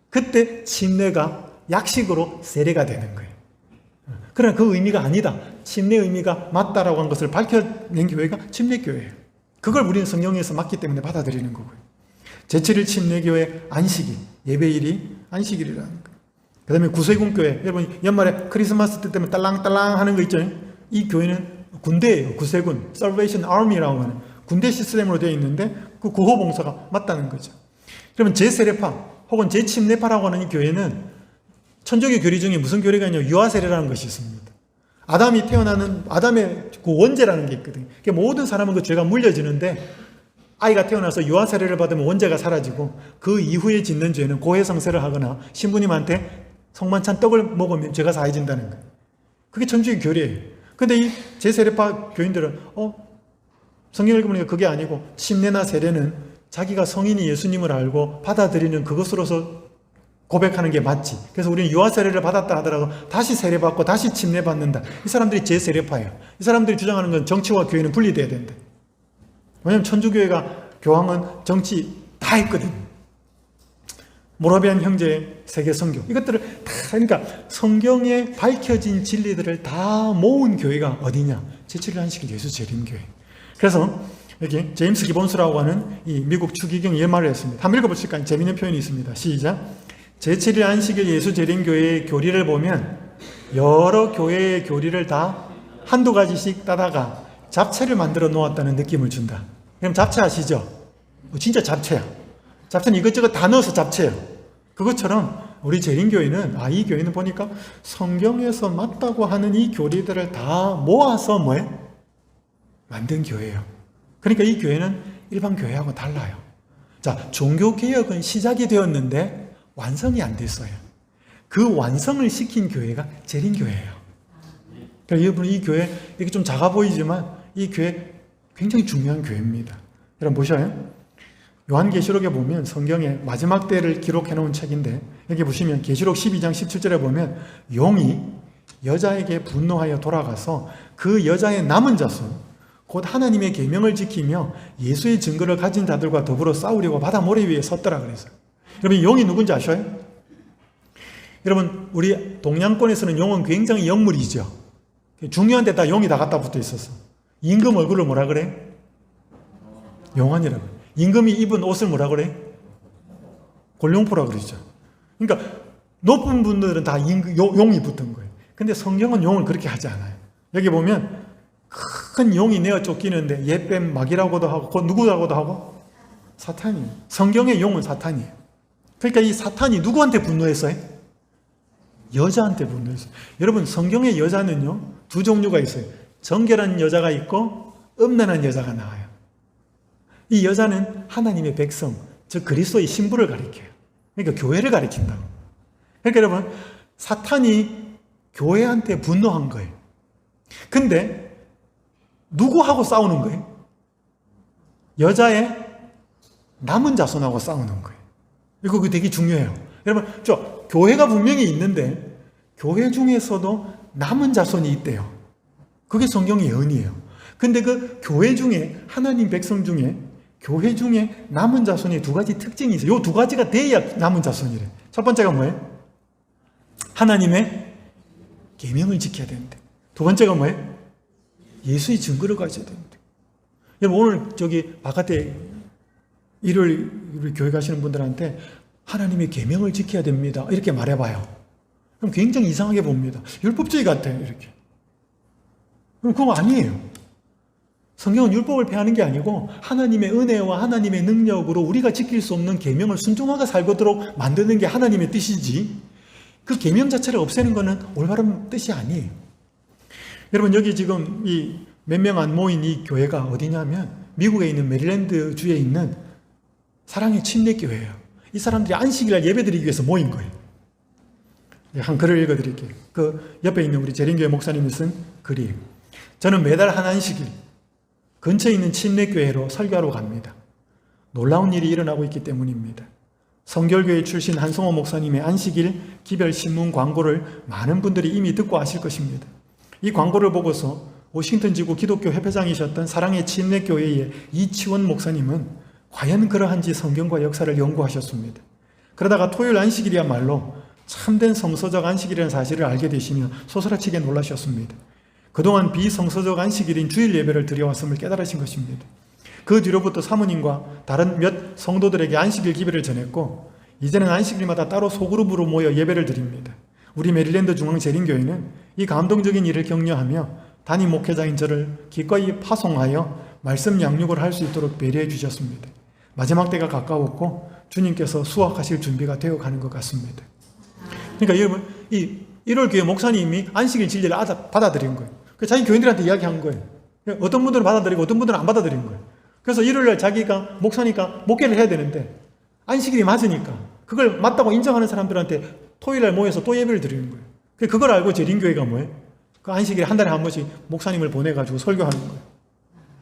그때 침례가 약식으로 세례가 되는 거예요. 그러나 그 의미가 아니다. 침례 의미가 맞다라고 한 것을 밝혀낸 교회가 침례교회예요. 그걸 우리는 성경에서 맞기 때문에 받아들이는 거고요. 제7일 침례교회 안식일, 예배일이 안식일이라는 거예요. 그 다음에 구세군교회, 여러분 연말에 크리스마스 때 때문에 딸랑딸랑 하는 거 있잖아요. 이 교회는 군대예요. 구세군, Salvation Army라고 하는 군대 시스템으로 되어 있는데 그 구호봉사가 맞다는 거죠. 그러면 제세례파 혹은 제침례파라고 하는 이 교회는 천주교 교리 중에 무슨 교리가 있냐면 유아세례라는 것이 있습니다. 아담의 그 원죄라는 게 있거든요. 그러니까 모든 사람은 그 죄가 물려지는데 아이가 태어나서 유아세례를 받으면 원죄가 사라지고 그 이후에 짓는 죄는 고해성세를 하거나 신부님한테 성만찬 떡을 먹으면 죄가 사해진다는 거예요. 그게 천주교 교리예요. 근데 이 제세례파 교인들은 성경을 읽으니까 그게 아니고 침례나 세례는 자기가 성인이 예수님을 알고 받아들이는 그것으로서 고백하는 게 맞지. 그래서 우리는 유아세례를 받았다 하더라도 다시 세례받고 다시 침례받는다. 이 사람들이 제세례파예요. 이 사람들이 주장하는 건 정치와 교회는 분리돼야 된다. 왜냐하면 천주교회가 교황은 정치 다 했거든. 모라비안 형제 세계 선교, 이것들을 다, 그러니까 성경에 밝혀진 진리들을 다 모은 교회가 어디냐? 제7일 안식일 예수 재림교회. 그래서 여기 제임스 기본스라고 하는 이 미국 추기경이 이 말을 했습니다. 한번 읽어보실까요? 재미있는 표현이 있습니다. 시작. 제7일 안식일 예수 재림교회의 교리를 보면 여러 교회의 교리를 다 한두 가지씩 따다가 잡채를 만들어 놓았다는 느낌을 준다. 그럼 잡채 아시죠? 진짜 잡채야. 잡채는 이것저것 다 넣어서 잡채예요. 그것처럼 우리 재림교회는 이 교회는 보니까 성경에서 맞다고 하는 이 교리들을 다 모아서 만든 교회예요. 그러니까 이 교회는 일반 교회하고 달라요. 자, 종교개혁은 시작이 되었는데 완성이 안 됐어요. 그 완성을 시킨 교회가 재림교회예요. 그러니까 여러분, 이 교회, 이게 좀 작아 보이지만 이 교회 굉장히 중요한 교회입니다. 여러분 보셔요. 요한계시록에 보면 성경의 마지막 때를 기록해 놓은 책인데, 여기 보시면 계시록 12장 17절에 보면 용이 여자에게 분노하여 돌아가서 그 여자의 남은 자손, 곧 하나님의 계명을 지키며 예수의 증거를 가진 자들과 더불어 싸우려고 바다 모래 위에 섰더라 그랬어요. 여러분, 용이 누군지 아셔요? 여러분, 우리 동양권에서는 용은 굉장히 영물이죠. 중요한 데다 용이 다 갖다 붙어 있었어. 임금 얼굴을 뭐라 그래? 용환이라고. 임금이 입은 옷을 뭐라 그래? 골룡포라 그러죠. 그러니까 높은 분들은 다 용이 붙은 거예요. 근데 성경은 용을 그렇게 하지 않아요. 여기 보면 큰 용이 내어 쫓기는데 옛뱀 마귀라고도 하고 곧 누구라고도 하고 사탄이에요. 성경의 용은 사탄이에요. 그러니까 이 사탄이 누구한테 분노했어요? 여자한테 분노했어요. 여러분, 성경의 여자는요, 두 종류가 있어요. 정결한 여자가 있고 음란한 여자가 나와요. 이 여자는 하나님의 백성, 즉 그리스도의 신부를 가리켜요. 그러니까 교회를 가리킨다고. 그러니까 여러분, 사탄이 교회한테 분노한 거예요. 근데 누구하고 싸우는 거예요? 여자의 남은 자손하고 싸우는 거예요. 이거 되게 중요해요. 여러분, 교회가 분명히 있는데 교회 중에서도 남은 자손이 있대요. 그게 성경의 예언이에요. 근데 그 교회 중에, 하나님 백성 중에, 교회 중에 남은 자손이 두 가지 특징이 있어요. 이 두 가지가 돼야 남은 자손이래. 첫 번째가 뭐예요? 하나님의 계명을 지켜야 되는데. 두 번째가 뭐예요? 예수의 증거를 가져야 되는데. 여러분, 오늘 바깥에 일요일 우리 교회 가시는 분들한테 하나님의 계명을 지켜야 됩니다, 이렇게 말해봐요. 그럼 굉장히 이상하게 봅니다. 율법주의 같아요, 이렇게. 그럼 그거 아니에요. 성경은 율법을 폐하는 게 아니고 하나님의 은혜와 하나님의 능력으로 우리가 지킬 수 없는 계명을 순종하게 살도록 만드는 게 하나님의 뜻이지, 그 계명 자체를 없애는 것은 올바른 뜻이 아니에요. 여러분, 여기 지금 이 몇 명 안 모인 이 교회가 어디냐면 미국에 있는 메릴랜드 주에 있는 사랑의 침례교회예요. 이 사람들이 안식일날 예배드리기 위해서 모인 거예요. 한 글을 읽어드릴게요. 그 옆에 있는 우리 재림교회 목사님이 쓴 글이에요. 저는 매달 한 안식일 근처에 있는 침례교회로 설교하러 갑니다. 놀라운 일이 일어나고 있기 때문입니다. 성결교회 출신 한성호 목사님의 안식일 기별 신문 광고를 많은 분들이 이미 듣고 아실 것입니다. 이 광고를 보고서 워싱턴 지구 기독교 협회장이셨던 사랑의 침례교회의 이치원 목사님은 과연 그러한지 성경과 역사를 연구하셨습니다. 그러다가 토요일 안식일이야말로 참된 성서적 안식일이라는 사실을 알게 되시며 소스라치게 놀라셨습니다. 그동안 비성서적 안식일인 주일 예배를 드려왔음을 깨달으신 것입니다. 그 뒤로부터 사모님과 다른 몇 성도들에게 안식일 기별을 전했고, 이제는 안식일마다 따로 소그룹으로 모여 예배를 드립니다. 우리 메릴랜드 중앙재림교회는 이 감동적인 일을 격려하며 담임 목회자인 저를 기꺼이 파송하여 말씀 양육을 할 수 있도록 배려해 주셨습니다. 마지막 때가 가까웠고 주님께서 수확하실 준비가 되어가는 것 같습니다. 그러니까 여러분, 이 1월 교회 목사님이 안식일 진리를 받아들인 거예요. 자기 교인들한테 이야기한 거예요. 어떤 분들은 받아들이고 어떤 분들은 안 받아들인 거예요. 그래서 일요일날 자기가 목사니까 목회를 해야 되는데 안식일이 맞으니까 그걸 맞다고 인정하는 사람들한테 토요일날 모여서 또 예배를 드리는 거예요. 그걸 알고 재림교회가 뭐예요? 그 안식일에 한 달에 한 번씩 목사님을 보내가지고 설교하는 거예요.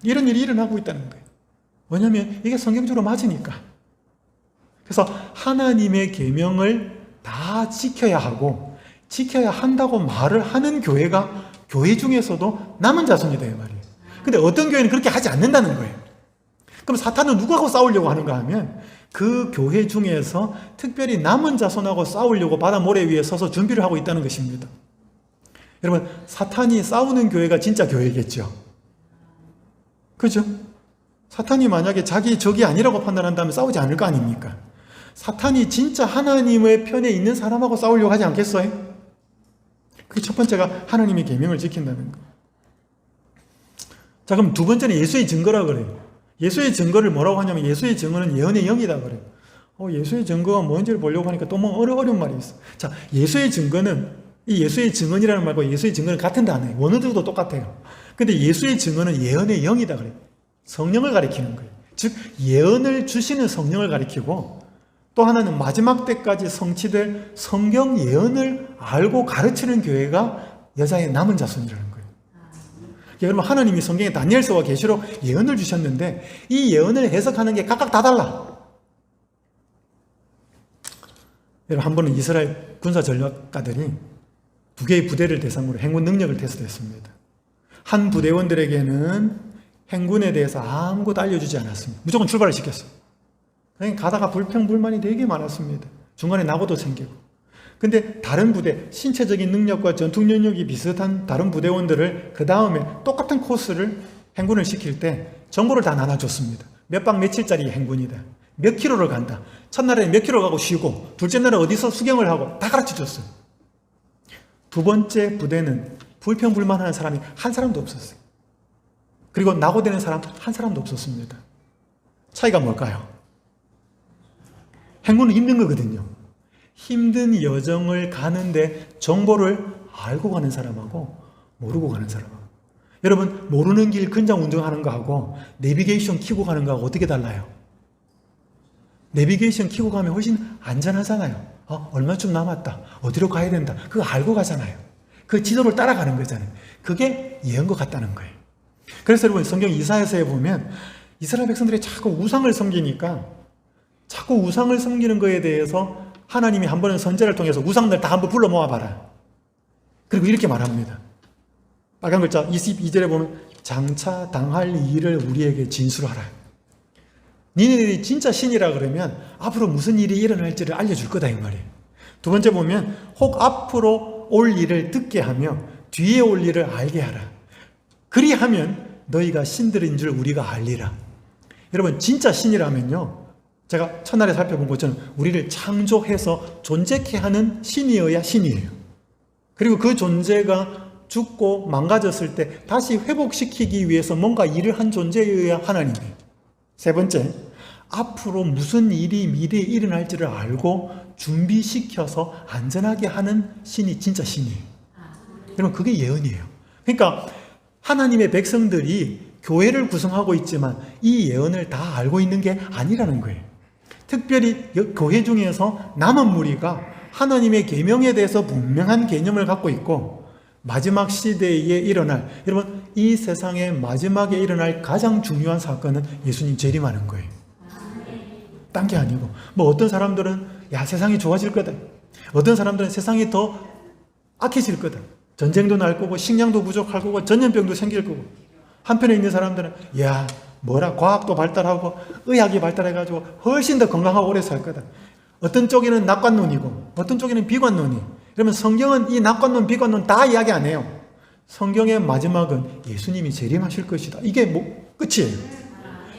이런 일이 일어나고 있다는 거예요. 왜냐하면 이게 성경적으로 맞으니까. 그래서 하나님의 계명을 다 지켜야 하고 지켜야 한다고 말을 하는 교회가 교회 중에서도 남은 자손이다, 이 말이에요. 근데 어떤 교회는 그렇게 하지 않는다는 거예요. 그럼 사탄은 누구하고 싸우려고 하는가 하면 그 교회 중에서 특별히 남은 자손하고 싸우려고 바다 모래 위에 서서 준비를 하고 있다는 것입니다. 여러분, 사탄이 싸우는 교회가 진짜 교회겠죠. 그죠? 사탄이 만약에 자기 적이 아니라고 판단한다면 싸우지 않을 거 아닙니까? 사탄이 진짜 하나님의 편에 있는 사람하고 싸우려고 하지 않겠어요? 그게 첫 번째가 하나님의 계명을 지킨다는 거. 자, 그럼 두 번째는 예수의 증거라 그래요. 예수의 증거를 뭐라고 하냐면 예수의 증거는 예언의 영이다 그래요. 예수의 증거가 뭔지를 보려고 하니까 또 뭐 어려운 말이 있어. 자, 예수의 증거는, 이 예수의 증언이라는 말과 예수의 증거는 같은 단어예요. 원어들도 똑같아요. 근데 예수의 증거는 예언의 영이다 그래요. 성령을 가리키는 거예요. 즉 예언을 주시는 성령을 가리키고, 또 하나는 마지막 때까지 성취될 성경 예언을 알고 가르치는 교회가 여자의 남은 자손이라는 거예요. 여러분, 하나님이 성경에 다니엘서와 계시록 예언을 주셨는데 이 예언을 해석하는 게 각각 다 달라. 여러분, 한 번은 이스라엘 군사 전략가들이 두 개의 부대를 대상으로 행군 능력을 테스트했습니다. 한 부대원들에게는 행군에 대해서 아무것도 알려주지 않았습니다. 무조건 출발을 시켰어요. 가다가 불평불만이 되게 많았습니다. 중간에 낙오도 생기고. 근데 다른 부대, 신체적인 능력과 전투 능력이 비슷한 다른 부대원들을 그 다음에 똑같은 코스를 행군을 시킬 때 정보를 다 나눠줬습니다. 몇 박 며칠짜리 행군이다. 몇 킬로를 간다. 첫날에 몇 킬로 가고 쉬고, 둘째 날에 어디서 수경을 하고 다 가르쳐줬어요. 두 번째 부대는 불평불만하는 사람이 한 사람도 없었어요. 그리고 낙오되는 사람 한 사람도 없었습니다. 차이가 뭘까요? 행군은 힘든 거거든요. 힘든 여정을 가는데 정보를 알고 가는 사람하고 모르고 가는 사람하고, 여러분, 모르는 길 근장 운전하는 거하고 내비게이션 켜고 가는 거하고 어떻게 달라요? 내비게이션 켜고 가면 훨씬 안전하잖아요. 얼마쯤 남았다, 어디로 가야 된다, 그거 알고 가잖아요. 그 지도를 따라가는 거잖아요. 그게 예언과 같다는 거예요. 그래서 여러분, 성경 이사야서에 보면 이스라엘 백성들이 자꾸 우상을 섬기니까, 자꾸 우상을 섬기는 거에 대해서 하나님이 한 번은 선지자를 통해서 우상들 다 한번 불러 모아봐라. 그리고 이렇게 말합니다. 빨간 글자 22절에 보면 장차 당할 일을 우리에게 진술하라. 니네들이 진짜 신이라 그러면 앞으로 무슨 일이 일어날지를 알려줄 거다, 이 말이에요. 두 번째 보면 혹 앞으로 올 일을 듣게 하며 뒤에 올 일을 알게 하라. 그리하면 너희가 신들인 줄 우리가 알리라. 여러분, 진짜 신이라면요, 제가 첫날에 살펴본 것처럼 우리를 창조해서 존재케 하는 신이어야 신이에요. 그리고 그 존재가 죽고 망가졌을 때 다시 회복시키기 위해서 뭔가 일을 한 존재여야 하나님이에요. 세 번째, 앞으로 무슨 일이 미래에 일어날지를 알고 준비시켜서 안전하게 하는 신이 진짜 신이에요. 여러분, 그게 예언이에요. 그러니까 하나님의 백성들이 교회를 구성하고 있지만 이 예언을 다 알고 있는 게 아니라는 거예요. 특별히 교회 중에서 남은 무리가 하나님의 계명에 대해서 분명한 개념을 갖고 있고, 마지막 시대에 일어날, 여러분, 이 세상의 마지막에 일어날 가장 중요한 사건은 예수님 재림하는 거예요. 딴 게 아니고, 뭐 어떤 사람들은 야, 세상이 좋아질 거다, 어떤 사람들은 세상이 더 악해질 거다, 전쟁도 날 거고 식량도 부족할 거고 전염병도 생길 거고, 한편에 있는 사람들은 야, 과학도 발달하고 의학이 발달해가지고 훨씬 더 건강하고 오래 살 거다. 어떤 쪽에는 낙관론이고 어떤 쪽에는 비관론이. 그러면 성경은 이 낙관론, 비관론 다 이야기 안 해요. 성경의 마지막은 예수님이 재림하실 것이다. 이게 끝이에요.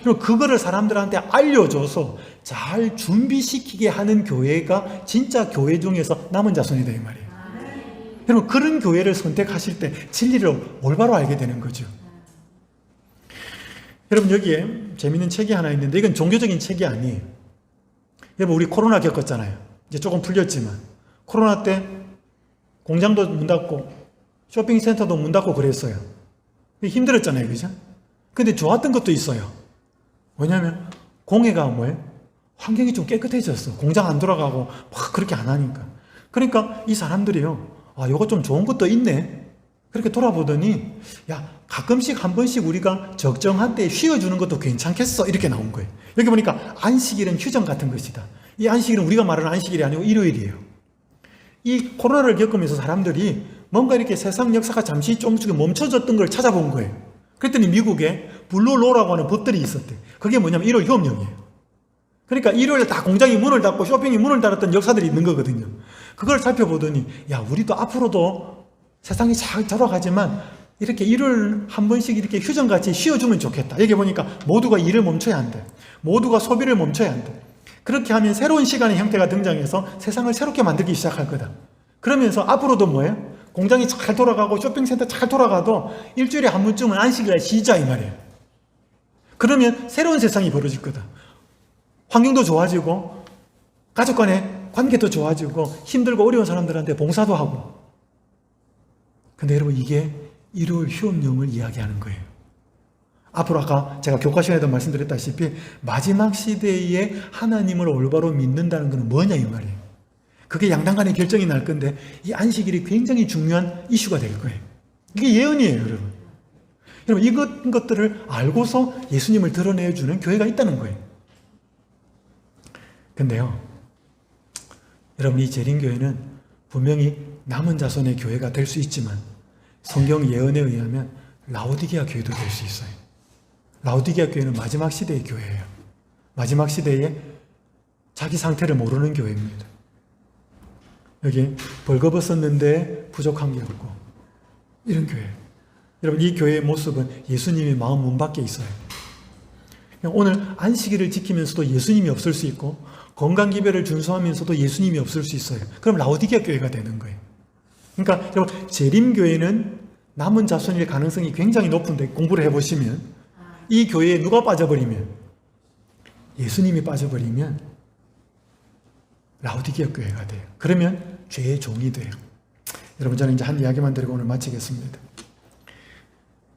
그리고 그거를 사람들한테 알려줘서 잘 준비시키게 하는 교회가 진짜 교회 중에서 남은 자손이다, 이 말이에요. 여러분, 그런 교회를 선택하실 때 진리를 올바로 알게 되는 거죠. 여러분, 여기에 재밌는 책이 하나 있는데 이건 종교적인 책이 아니에요. 여러분, 우리 코로나 겪었잖아요. 이제 조금 풀렸지만 코로나 때 공장도 문 닫고 쇼핑센터도 문 닫고 그랬어요. 힘들었잖아요, 그죠? 근데 좋았던 것도 있어요. 왜냐하면 공해가 환경이 좀 깨끗해졌어. 공장 안 돌아가고 막 그렇게 안 하니까. 그러니까 이 사람들이요, 이거 좀 좋은 것도 있네. 그렇게 돌아보더니 야, 가끔씩 한 번씩 우리가 적정한 때에 쉬어주는 것도 괜찮겠어, 이렇게 나온 거예요. 여기 보니까 안식일은 휴정 같은 것이다. 이 안식일은 우리가 말하는 안식일이 아니고 일요일이에요. 이 코로나를 겪으면서 사람들이 뭔가 이렇게 세상 역사가 잠시 조금씩 멈춰졌던 걸 찾아본 거예요. 그랬더니 미국에 블루로라고 하는 법들이 있었대. 그게 뭐냐면 일요일 휴업령이에요. 그러니까 일요일에 다 공장이 문을 닫고 쇼핑이 문을 닫았던 역사들이 있는 거거든요. 그걸 살펴보더니 야, 우리도 앞으로도 세상이 잘 돌아가지만 이렇게 일을 한 번씩 이렇게 휴전같이 쉬어주면 좋겠다. 여기 보니까 모두가 일을 멈춰야 한대. 모두가 소비를 멈춰야 한대. 그렇게 하면 새로운 시간의 형태가 등장해서 세상을 새롭게 만들기 시작할 거다. 그러면서 앞으로도 뭐예요? 공장이 잘 돌아가고 쇼핑센터 잘 돌아가도 일주일에 한 번쯤은 안식일에 쉬자 이 말이에요. 그러면 새로운 세상이 벌어질 거다. 환경도 좋아지고 가족 간의 관계도 좋아지고 힘들고 어려운 사람들한테 봉사도 하고. 근데 여러분, 이게 일요일 휴업령을 이야기하는 거예요. 앞으로 아까 제가 교과 시간에도 말씀드렸다시피 마지막 시대에 하나님을 올바로 믿는다는 것은 뭐냐 이 말이에요. 그게 양당 간의 결정이 날 건데 이 안식일이 굉장히 중요한 이슈가 될 거예요. 이게 예언이에요, 여러분. 여러분, 이런 것들을 알고서 예수님을 드러내주는 교회가 있다는 거예요. 근데요, 여러분, 이 재림교회는 분명히 남은 자손의 교회가 될 수 있지만 성경 예언에 의하면 라오디게아 교회도 될 수 있어요. 라오디게아 교회는 마지막 시대의 교회예요. 마지막 시대에 자기 상태를 모르는 교회입니다. 여기 벌거벗었는데 부족한 게 없고 이런 교회. 여러분, 이 교회의 모습은 예수님이 마음 문 밖에 있어요. 오늘 안식일을 지키면서도 예수님이 없을 수 있고 건강기별을 준수하면서도 예수님이 없을 수 있어요. 그럼 라오디게아 교회가 되는 거예요. 그러니까 여러분, 재림교회는 남은 자손일 가능성이 굉장히 높은데 공부를 해보시면 이 교회에 누가 빠져버리면, 예수님이 빠져버리면 라오디게아 교회가 돼요. 그러면 죄의 종이 돼요. 여러분, 저는 이제 한 이야기만 드리고 오늘 마치겠습니다.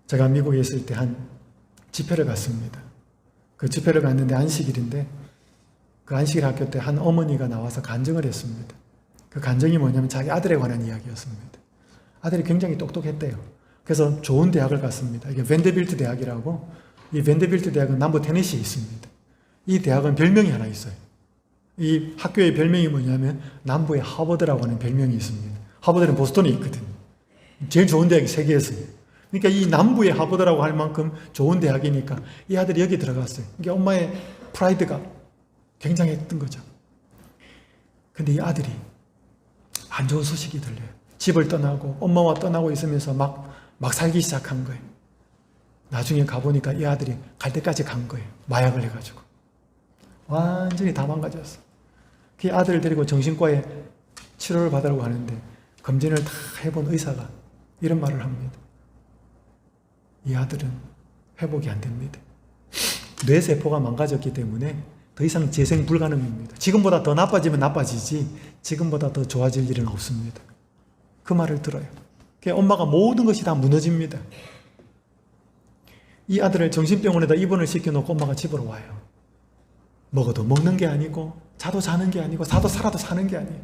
제가 미국에 있을 때 한 집회를 갔습니다. 그 집회를 갔는데 안식일인데 그 안식일 학교 때 한 어머니가 나와서 간증을 했습니다. 그 간증이 뭐냐면 자기 아들에 관한 이야기였습니다. 아들이 굉장히 똑똑했대요. 그래서 좋은 대학을 갔습니다. 이게 밴더빌트 대학이라고, 이 밴더빌트 대학은 남부 테네시에 있습니다. 이 대학은 별명이 하나 있어요. 이 학교의 별명이 뭐냐면 남부의 하버드라고 하는 별명이 있습니다. 하버드는 보스턴에 있거든요. 제일 좋은 대학이 세계에서. 그러니까 이 남부의 하버드라고 할 만큼 좋은 대학이니까 이 아들이 여기 들어갔어요. 그러니까 엄마의 프라이드가 굉장했던 거죠. 근데 이 아들이 안 좋은 소식이 들려요. 집을 떠나고 엄마와 떠나고 있으면서 막 살기 시작한 거예요. 나중에 가보니까 이 아들이 갈 때까지 간 거예요. 마약을 해가지고. 완전히 다 망가졌어. 그 아들을 데리고 정신과에 치료를 받으려고 하는데 검진을 다 해본 의사가 이런 말을 합니다. 이 아들은 회복이 안 됩니다. 뇌세포가 망가졌기 때문에 더 이상 재생 불가능입니다. 지금보다 더 나빠지면 나빠지지 지금보다 더 좋아질 일은 없습니다. 그 말을 들어요. 엄마가 모든 것이 다 무너집니다. 이 아들을 정신병원에다 입원을 시켜놓고 엄마가 집으로 와요. 먹어도 먹는 게 아니고 자도 자는 게 아니고 사도 살아도 사는 게 아니에요.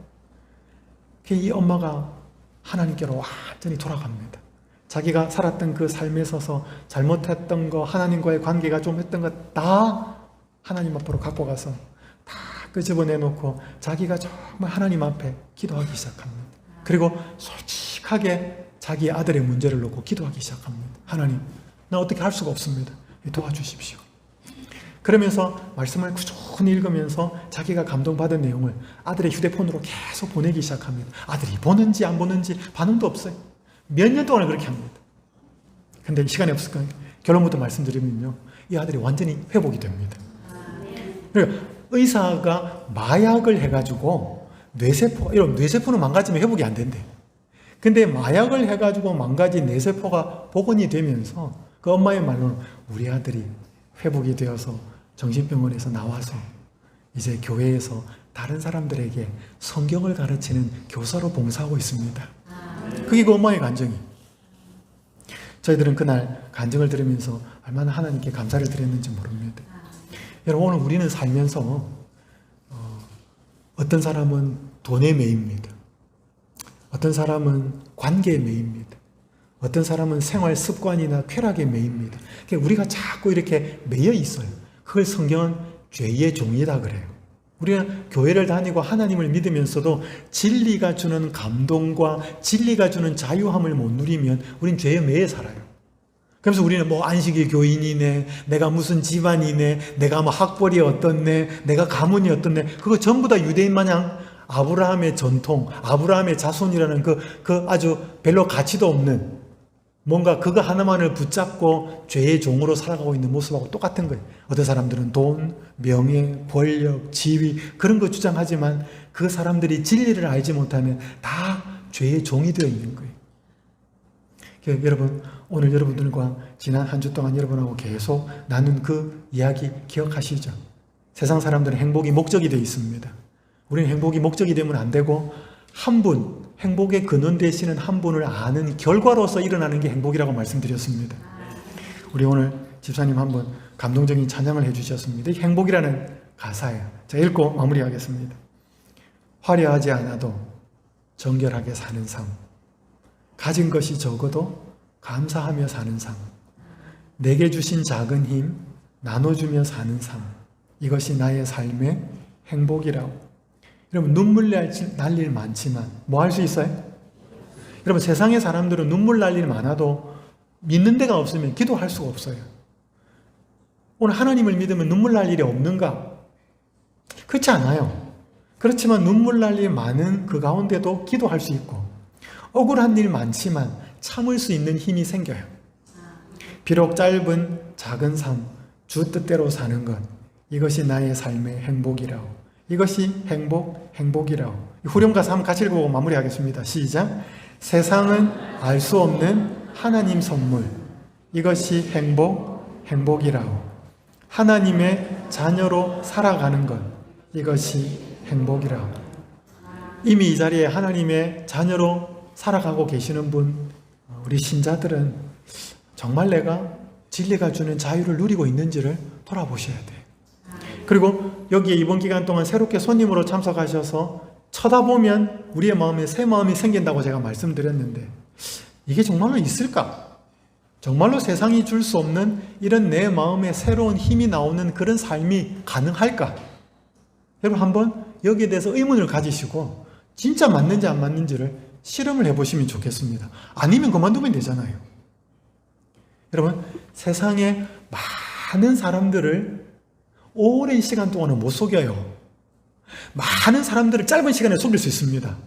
이 엄마가 하나님께로 완전히 돌아갑니다. 자기가 살았던 그 삶에 있어서 잘못했던 거, 하나님과의 관계가 좀 했던 거 다 하나님 앞으로 갖고 가서 다 끄집어내놓고 자기가 정말 하나님 앞에 기도하기 시작합니다. 그리고 솔직하게 자기 아들의 문제를 놓고 기도하기 시작합니다. 하나님, 나 어떻게 할 수가 없습니다. 도와주십시오. 그러면서 말씀을 꾸준히 읽으면서 자기가 감동받은 내용을 아들의 휴대폰으로 계속 보내기 시작합니다. 아들이 보는지 안 보는지 반응도 없어요. 몇 년 동안 그렇게 합니다. 근데 시간이 없을 거니까 결론부터 말씀드리면요, 이 아들이 완전히 회복이 됩니다. 그러니까 의사가 마약을 해가지고 이런 뇌세포는 망가지면 회복이 안 된대. 근데 마약을 해가지고 망가진 뇌세포가 복원이 되면서 그 엄마의 말로는 우리 아들이 회복이 되어서 정신병원에서 나와서 이제 교회에서 다른 사람들에게 성경을 가르치는 교사로 봉사하고 있습니다. 그게 그 엄마의 간증이. 저희들은 그날 간증을 들으면서 얼마나 하나님께 감사를 드렸는지 모릅니다. 여러분, 오늘 우리는 살면서 어떤 사람은 돈에 매입니다. 어떤 사람은 관계에 매입니다. 어떤 사람은 생활 습관이나 쾌락에 매입니다. 우리가 자꾸 이렇게 매여 있어요. 그걸 성경은 죄의 종이다 그래요. 우리가 교회를 다니고 하나님을 믿으면서도 진리가 주는 감동과 진리가 주는 자유함을 못 누리면 우린 죄에 매여 살아요. 그래서 우리는 뭐 안식일 교인이네, 내가 무슨 집안이네, 내가 뭐 학벌이 어떻네, 내가 가문이 어떻네, 그거 전부 다 유대인 마냥 아브라함의 전통, 아브라함의 자손이라는 그 아주 별로 가치도 없는 뭔가 그거 하나만을 붙잡고 죄의 종으로 살아가고 있는 모습하고 똑같은 거예요. 어떤 사람들은 돈, 명예, 권력, 지위 그런 거 주장하지만 그 사람들이 진리를 알지 못하면 다 죄의 종이 되어 있는 거예요. 여러분, 오늘 여러분들과 지난 한 주 동안 여러분하고 계속 나눈 그 이야기 기억하시죠? 세상 사람들은 행복이 목적이 되어 있습니다. 우리는 행복이 목적이 되면 안 되고 한 분, 행복의 근원 되시는 한 분을 아는 결과로서 일어나는 게 행복이라고 말씀드렸습니다. 우리 오늘 집사님 한번 감동적인 찬양을 해주셨습니다. 행복이라는 가사예요. 자, 읽고 마무리하겠습니다. 화려하지 않아도 정결하게 사는 삶, 가진 것이 적어도 감사하며 사는 삶, 내게 주신 작은 힘 나눠주며 사는 삶, 이것이 나의 삶의 행복이라고. 여러분, 눈물 날 일 많지만 뭐 할 수 있어요? 여러분, 세상의 사람들은 눈물 날 일 많아도 믿는 데가 없으면 기도할 수가 없어요. 오늘 하나님을 믿으면 눈물 날 일이 없는가? 그렇지 않아요. 그렇지만 눈물 날 일 많은 그 가운데도 기도할 수 있고, 억울한 일 많지만 참을 수 있는 힘이 생겨요. 비록 짧은 작은 삶, 주 뜻대로 사는 것, 이것이 나의 삶의 행복이라고. 이것이 행복이라고. 후렴 가사 한번 같이 읽어보고 마무리하겠습니다. 시작. 세상은 알 수 없는 하나님 선물, 이것이 행복이라고. 하나님의 자녀로 살아가는 것, 이것이 행복이라고. 이미 이 자리에 하나님의 자녀로 살아가고 계시는 분, 우리 신자들은 정말 내가 진리가 주는 자유를 누리고 있는지를 돌아보셔야 돼요. 그리고 여기에 이번 기간 동안 새롭게 손님으로 참석하셔서 쳐다보면 우리의 마음에 새 마음이 생긴다고 제가 말씀드렸는데, 이게 정말로 있을까? 정말로 세상이 줄 수 없는 이런 내 마음에 새로운 힘이 나오는 그런 삶이 가능할까? 여러분, 한번 여기에 대해서 의문을 가지시고 진짜 맞는지 안 맞는지를 실험을 해보시면 좋겠습니다. 아니면 그만두면 되잖아요. 여러분, 세상에 많은 사람들을 오랜 시간 동안은 못 속여요. 많은 사람들을 짧은 시간에 속일 수 있습니다.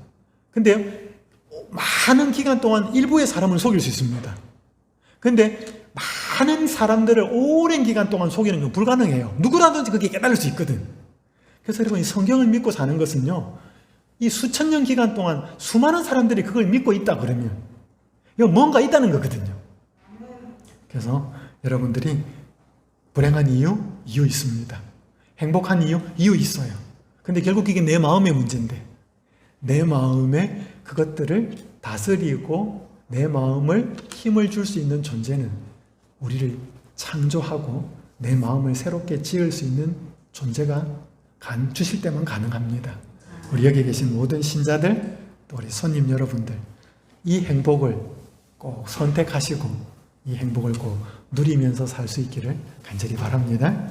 근데 많은 기간 동안 일부의 사람을 속일 수 있습니다. 근데 많은 사람들을 오랜 기간 동안 속이는 건 불가능해요. 누구라든지 그게 깨달을 수 있거든. 그래서 여러분, 이 성경을 믿고 사는 것은요, 이 수천 년 기간 동안 수많은 사람들이 그걸 믿고 있다 그러면 이거 뭔가 있다는 거거든요. 그래서 여러분들이 불행한 이유 있습니다. 행복한 이유 있어요. 근데 결국 이게 내 마음의 문제인데, 내 마음에 그것들을 다스리고 내 마음을 힘을 줄 수 있는 존재는 우리를 창조하고 내 마음을 새롭게 지을 수 있는 존재가 주실 때만 가능합니다. 우리 여기 계신 모든 신자들, 또 우리 손님 여러분들, 이 행복을 꼭 선택하시고 이 행복을 꼭 누리면서 살 수 있기를 간절히 바랍니다.